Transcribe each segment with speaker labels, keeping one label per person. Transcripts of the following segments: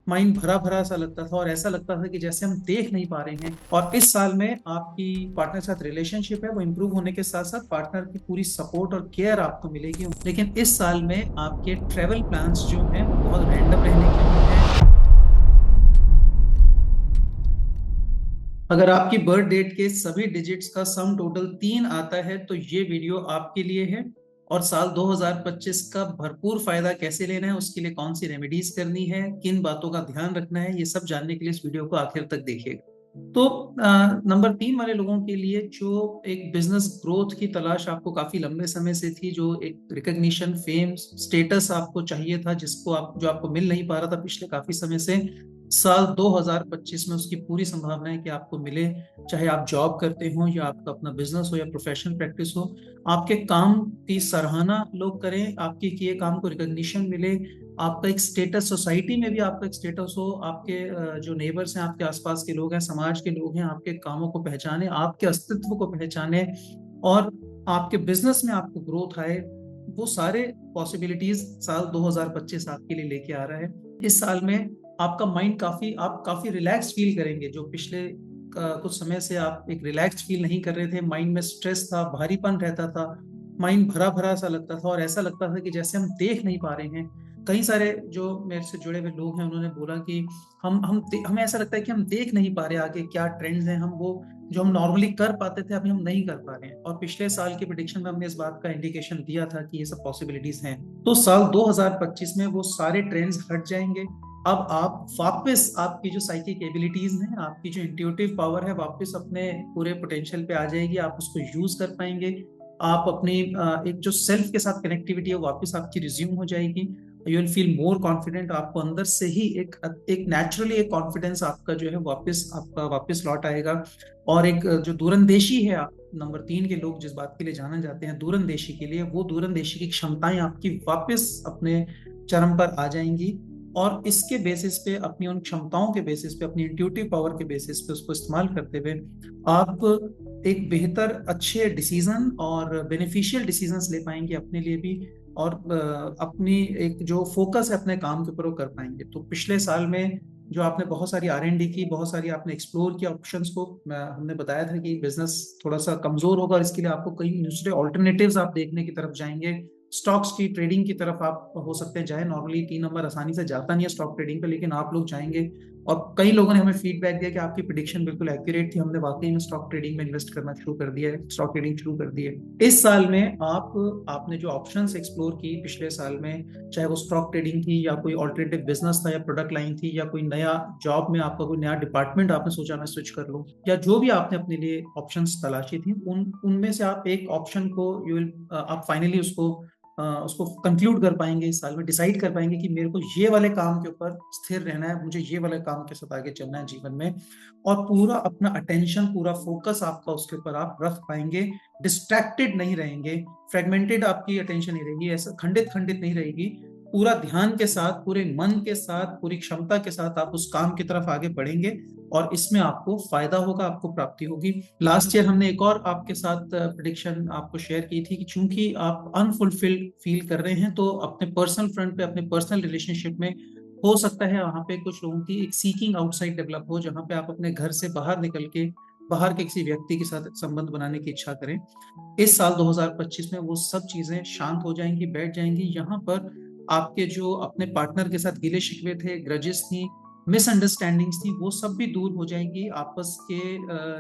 Speaker 1: Mind भरा भरा सा लगता था और ऐसा लगता था कि जैसे हम देख नहीं पा रहे हैं। और इस साल में आपकी पार्टनर के साथ रिलेशनशिप है वो इम्प्रूव होने के साथ साथ पार्टनर की पूरी सपोर्ट और केयर आपको मिलेगी। लेकिन इस साल में आपके ट्रेवल प्लान्स जो हैं वो बहुत रैंडम रहने की उम्मीद है। अगर आपकी बर्थ डेट के सभी डिजिट्स का सम टोटल 3 आता है तो ये वीडियो आपके लिए है। और साल 2025 का भरपूर फायदा कैसे लेना है, उसके लिए कौन सी रेमेडीज करनी है, किन बातों का ध्यान रखना है, ये सब जानने के लिए इस वीडियो को आखिर तक देखिएगा। तो नंबर 3 वाले लोगों के लिए जो एक बिजनेस ग्रोथ की तलाश आपको काफी लंबे समय से थी, जो एक रिकग्निशन फेम स्टेटस आपको चाहिए था, जिसको आप जो आपको मिल नहीं पा रहा था पिछले काफी समय से, साल 2025 में उसकी पूरी संभावना है कि आपको मिले। चाहे आप जॉब करते हो या आपका अपना बिजनेस हो या प्रोफेशनल प्रैक्टिस हो, आपके काम की सराहना लोग करें, आपके किए काम को रिकग्निशन मिले, आपका एक स्टेटस सोसाइटी में भी आपका एक स्टेटस हो, आपके जो नेबर्स हैं, आपके आसपास के लोग हैं, समाज के लोग हैं, आपके कामों को पहचाने, आपके अस्तित्व को पहचाने और आपके बिजनेस में आपको ग्रोथ आए। वो सारे पॉसिबिलिटीज साल 2025 आपके लिए लेके आ रहा है। इस साल में आपका माइंड आप काफी रिलैक्स फील करेंगे। जो पिछले कुछ समय से आप एक रिलैक्स फील नहीं कर रहे थे, माइंड में स्ट्रेस था, भारीपन रहता था, माइंड भरा भरा सा लगता था और ऐसा लगता था कि जैसे हम देख नहीं पा रहे हैं। कई सारे जो मेरे से जुड़े हुए लोग हैं उन्होंने बोला कि हमें ऐसा लगता है कि हम देख नहीं पा रहे आगे क्या ट्रेंड्स हैं, हम वो जो हम नॉर्मली कर पाते थे अभी हम नहीं कर पा रहे हैं। और पिछले साल की प्रिडिक्शन में हमने इस बात का इंडिकेशन दिया था कि ये सब पॉसिबिलिटीज हैं। तो साल 2025 में वो सारे ट्रेंड्स हट जाएंगे। अब आप वापस आपकी जो साइकिक एबिलिटीज हैं, आपकी जो इंट्यूटिव पावर है, वापस अपने पूरे पोटेंशियल पे आ जाएगी। आप उसको यूज कर पाएंगे। आप अपनी एक जो सेल्फ के साथ कनेक्टिविटी है वापस आपकी रिज्यूम हो जाएगी। You will feel more confident. आपको अंदर से ही एक नेचुरली एक कॉन्फिडेंस आपका जो है वापस लौट आएगा। और एक जो दूरंदेशी है, आप नंबर 3 के लोग जिस बात के लिए जाना जाते हैं दूरंदेशी के लिए, वो दूरंदेशी की क्षमताएं आपकी वापस अपने चरम पर आ जाएंगी। और इसके बेसिस पे, अपनी उन क्षमताओं के बेसिस पे, अपनी इंट्यूटिव पावर के बेसिस पे उसको इस्तेमाल करते हुए आप एक बेहतर अच्छे डिसीजन और बेनिफिशियल डिसीजंस ले पाएंगे अपने लिए भी। और अपनी एक जो फोकस है अपने काम के ऊपर वो कर पाएंगे। तो पिछले साल में जो आपने बहुत सारी R&D की, बहुत सारी आपने एक्सप्लोर किया ऑप्शंस को, हमने बताया था कि बिजनेस थोड़ा सा कमजोर होगा और इसके लिए आपको कई दूसरे ऑल्टरनेटिव्स आप देखने की तरफ जाएंगे। स्टॉक्स की ट्रेडिंग की तरफ आप हो सकते हैं जाए। नॉर्मली 3 नंबर आसानी से जाता नहीं है स्टॉक ट्रेडिंग पे, लेकिन आप लोग जाएंगे। और कई लोगों ने हमें फीडबैक दिया कि आपकी प्रिडिक्शन बिल्कुल एक्यूरेट थी, हमने वाकई में स्टॉक ट्रेडिंग में इन्वेस्ट करना शुरू कर दिया है, स्टॉक ट्रेडिंग शुरू कर दी है। इस साल में आपने जो ऑप्शंस एक्सप्लोर की पिछले साल में, चाहे वो स्टॉक ट्रेडिंग थी या कोई ऑल्टरनेटिव बिजनेस था या प्रोडक्ट लाइन थी या कोई नया जॉब में आपका कोई नया डिपार्टमेंट आपने सोचा मैं स्विच कर लूं, या जो भी आपने अपने लिए ऑप्शंस तलाशी थी, उनमें से आप एक ऑप्शन को आप फाइनली उसको कंक्लूड कर पाएंगे। इस साल में डिसाइड कर पाएंगे कि मेरे को ये वाले काम के ऊपर स्थिर रहना है, मुझे ये वाले काम के साथ आगे चलना है जीवन में। और पूरा अपना अटेंशन, पूरा फोकस आपका उसके ऊपर आप रख पाएंगे। डिस्ट्रैक्टेड नहीं रहेंगे, फ्रेगमेंटेड आपकी अटेंशन नहीं रहेगी, ऐसा खंडित खंडित नहीं रहेगी। पूरा ध्यान के साथ, पूरे मन के साथ, पूरी क्षमता के साथ आप उस काम की तरफ आगे बढ़ेंगे और इसमें आपको फायदा होगा, आपको प्राप्ति होगी। लास्ट ईयर हमने एक और आपके साथ प्रिडिक्शन आपको शेयर की थी कि चूंकि आप अनफुलफिल्ड फील कर रहे हैं, तो अपने पर्सनल फ्रंट पे, अपने पर्सनल रिलेशनशिप में हो सकता है वहां पे कुछ लोगों की एक सीकिंग आउटसाइड डेवलप हो, जहां पे आप अपने घर से बाहर निकल के बाहर के किसी व्यक्ति के साथ संबंध बनाने की इच्छा करें। इस साल 2025 में वो सब चीजें शांत हो जाएंगी, बैठ जाएंगी। यहाँ पर आपके जो अपने पार्टनर के साथ गिले शिकवे थे, ग्रजेस थी, मिसअंडरस्टैंडिंग्स थी, वो सब भी दूर हो जाएंगी। आपस के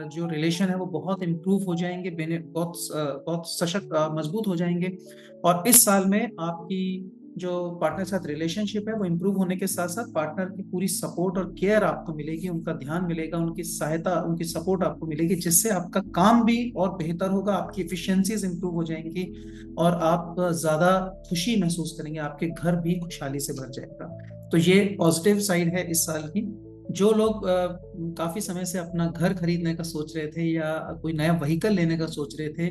Speaker 1: जो रिलेशन है वो बहुत इम्प्रूव हो जाएंगे, बहुत सशक्त, मजबूत हो जाएंगे। और इस साल में आपकी जो पार्टनर के साथ रिलेशनशिप है वो इम्प्रूव होने के साथ साथ पार्टनर की पूरी सपोर्ट और केयर आपको मिलेगी, उनका ध्यान मिलेगा, उनकी सहायता, उनकी सपोर्ट आपको मिलेगी, जिससे आपका काम भी और बेहतर होगा, आपकी एफिशिएंसीज इंप्रूव हो जाएंगी और आप ज्यादा खुशी महसूस करेंगे, आपके घर भी खुशहाली से भर जाएगा। तो ये पॉजिटिव साइड है इस साल की। जो लोग काफी समय से अपना घर खरीदने का सोच रहे थे या कोई नया व्हीकल लेने का सोच रहे थे,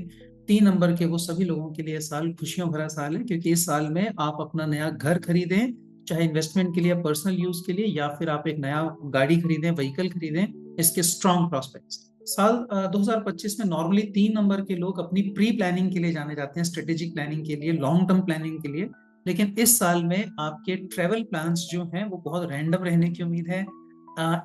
Speaker 1: 3 नंबर के वो सभी लोगों के लिए साल खुशियों भरा साल है, क्योंकि इस साल में आप अपना नया घर खरीदें, चाहे इन्वेस्टमेंट के लिए, पर्सनल यूज के लिए, या फिर आप एक नया गाड़ी खरीदें, व्हीकल खरीदें, इसके स्ट्रॉन्ग प्रोस्पेक्ट्स। साल 2025 में नॉर्मली 3 नंबर के लोग अपनी प्री प्लानिंग के लिए जाने जाते हैं, स्ट्रेटेजिक प्लानिंग के लिए, लॉन्ग टर्म प्लानिंग के लिए। लेकिन इस साल में आपके ट्रैवल प्लान्स जो हैं वो बहुत रैंडम रहने की उम्मीद है।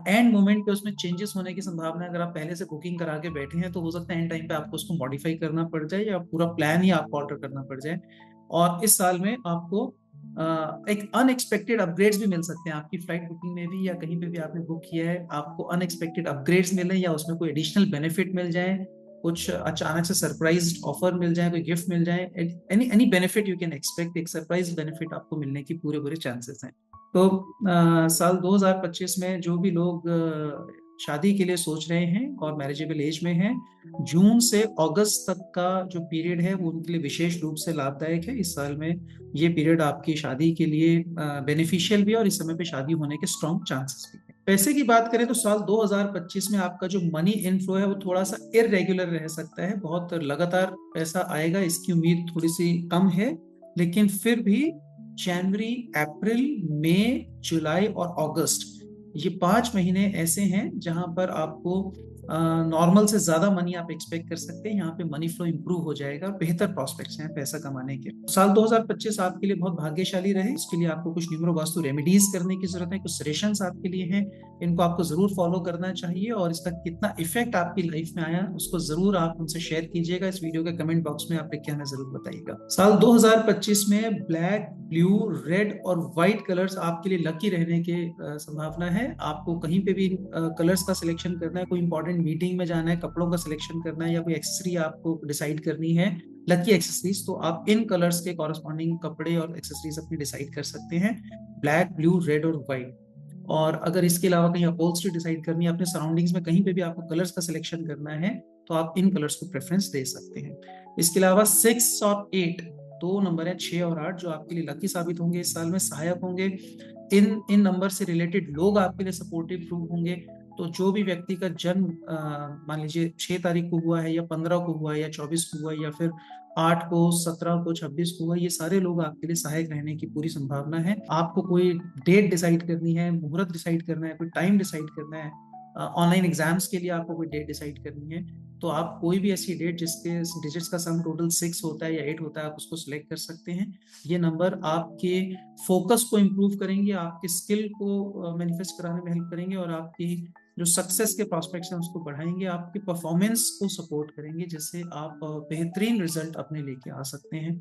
Speaker 1: एंड मोमेंट पे उसमें चेंजेस होने की संभावना है। अगर आप पहले से बुकिंग करा के बैठे हैं तो हो सकता है एंड टाइम पे आपको उसको मॉडिफाई करना पड़ जाए या पूरा प्लान ही आपको ऑल्टर करना पड़ जाए। और इस साल में आपको एक अनएक्सपेक्टेड अपग्रेड्स भी मिल सकते हैं आपकी फ्लाइट बुकिंग में भी, या कहीं पे भी आपने बुक किया है आपको अनएक्सपेक्टेड अपग्रेड्स मिले या उसमें कोई एडिशनल बेनिफिट मिल जाए, कुछ अचानक से सरप्राइज ऑफर मिल जाए, कोई गिफ्ट मिल जाए, any any benefit you can expect, एक सरप्राइज बेनिफिट आपको मिलने की पूरे पूरे चांसेस हैं। तो साल 2025 में जो भी लोग शादी के लिए सोच रहे हैं और मैरिजेबल एज में हैं, जून से अगस्त तक का जो पीरियड है वो उनके लिए विशेष रूप से लाभदायक है। इस साल में ये पीरियड आपकी शादी के लिए बेनिफिशियल भी है और इस समय पे शादी होने के स्ट्रॉन्ग चांसेस भी है। पैसे की बात करें तो साल 2025 में आपका जो मनी इनफ्लो है वो थोड़ा सा इररेगुलर रह सकता है, बहुत लगातार पैसा आएगा इसकी उम्मीद थोड़ी सी कम है। लेकिन फिर भी जनवरी, अप्रैल, मई, जुलाई और अगस्त, ये 5 महीने ऐसे हैं जहां पर आपको नॉर्मल से ज्यादा मनी आप एक्सपेक्ट कर सकते हैं। यहाँ पे मनी फ्लो इंप्रूव हो जाएगा और बेहतर प्रोस्पेक्ट्स हैं पैसा कमाने के। साल 2025 आपके लिए बहुत भाग्यशाली रहे, इसके लिए आपको कुछ न्यूमरो वास्तु रेमेडीज करने की जरूरत है, कुछ सजेशंस आपके लिए हैं, इनको आपको जरूर फॉलो करना चाहिए और इसका कितना इफेक्ट आपकी लाइफ में आया उसको जरूर आप हमसे शेयर कीजिएगा। इस वीडियो के कमेंट बॉक्स में आप लिख के हमें जरूर बताइएगा। साल 2025 में ब्लैक, ब्लू, रेड और व्हाइट कलर्स आपके लिए लकी रहने की संभावना है। आपको कहीं पे भी कलर्स का सिलेक्शन करना है, कोई इंपॉर्टेंट मीटिंग में जाना है, कपड़ों का सिलेक्शन करना है या कोई एक्सेसरी आपको डिसाइड करनी है, लकी एक्सेसरीज, तो आप इन कलर्स के कॉरस्पॉन्डिंग कपड़े और एक्सेसरीज अपनी डिसाइड कर सकते हैं, ब्लैक, ब्लू, रेड और व्हाइट। और अगर इसके अलावा कहीं अपहोल्स्ट्री डिसाइड करनी है, अपने सराउंडिंग्स में कहीं पे भी आपको कलर्स का सिलेक्शन करना है तो आप इन कलर्स को प्रेफरेंस दे सकते हैं। इसके अलावा 6 और 8, दो नंबर है 6 और 8, जो आपके लिए लकी साबित होंगे, इस साल में सहायक होंगे। इन नंबर से रिलेटेड लोग आपके लिए सपोर्टिव प्रूव होंगे। तो जो भी व्यक्ति का जन्म मान लीजिए 6 तारीख को हुआ है या 15 को हुआ है या 24 को हुआ है या फिर 8 को, 17 को, 26 को हुआ, ये सारे लोग आपके लिए सहायक रहने की पूरी संभावना है। आपको कोई डेट डिसाइड करनी है, मुहूर्त डिसाइड करना है, कोई टाइम डिसाइड करना है, ऑनलाइन एग्जाम्स के लिए आपको कोई डेट डिसाइड करनी है, तो आप कोई भी ऐसी डेट जिसके डिजिट्स का सम टोटल 6 होता है या 8 होता है आप उसको सिलेक्ट कर सकते हैं। ये नंबर आपके फोकस को इम्प्रूव करेंगे, आपके स्किल को मैनिफेस्ट कराने में हेल्प करेंगे और आपकी जो सक्सेस के प्रॉस्पेक्ट्स हैं उसको बढ़ाएंगे, आपकी परफॉर्मेंस को सपोर्ट करेंगे, जिससे आप बेहतरीन रिजल्ट अपने लेके आ सकते हैं।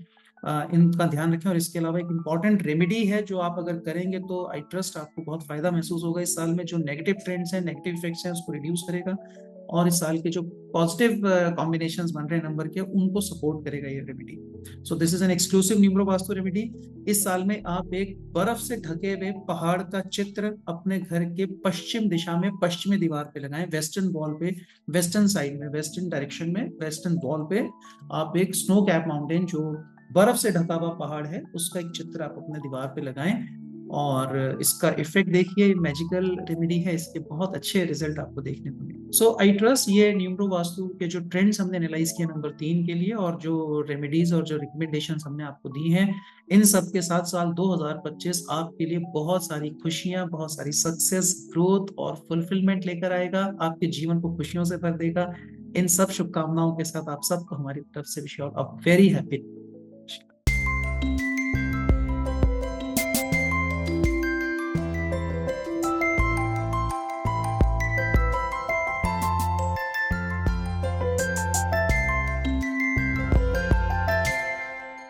Speaker 1: इनका ध्यान रखें। और इसके अलावा एक इंपॉर्टेंट रेमेडी है जो आप अगर करेंगे तो आई ट्रस्ट आपको बहुत फायदा महसूस होगा। इस साल में जो नेगेटिव ट्रेंड्स हैं, नेगेटिव इफेक्ट्स हैं, उसको रिड्यूस करेगा और इस साल के जो पॉजिटिव कॉम्बिनेशंस बन रहे हैं नंबर के, उनको सपोर्ट करेगा ये remedy. So this is an exclusive numero vastu remedy. इस साल में आप एक बर्फ से ढके हुए पहाड़ का चित्र अपने घर के पश्चिम दिशा में पश्चिमी दीवार पे लगाएं, वेस्टर्न वॉल पे, वेस्टर्न साइड में, वेस्टर्न डायरेक्शन में, वेस्टर्न वॉल पे आप एक स्नो कैप माउंटेन, जो बर्फ से ढका हुआ पहाड़ है, उसका एक चित्र आप अपने दीवार पे लगाएं और इसका इफेक्ट देखिए। मैजिकल रेमेडी है, इसके बहुत अच्छे रिजल्ट आपको देखने को मिले। सो आई ट्रस्ट ये न्यूमरो वास्तु के जो ट्रेंड्स हमने एनालाइज किए नंबर 3 के लिए और जो रेमेडीज और जो रिकमेंडेशन हमने आपको दी हैं, इन सब के साथ साल 2025 आपके लिए बहुत सारी खुशियां, बहुत सारी सक्सेस, ग्रोथ और फुलफिलमेंट लेकर आएगा, आपके जीवन को खुशियों से भर देगा। इन सब शुभकामनाओं के साथ आप सबको हमारी तरफ से wish you all a very happy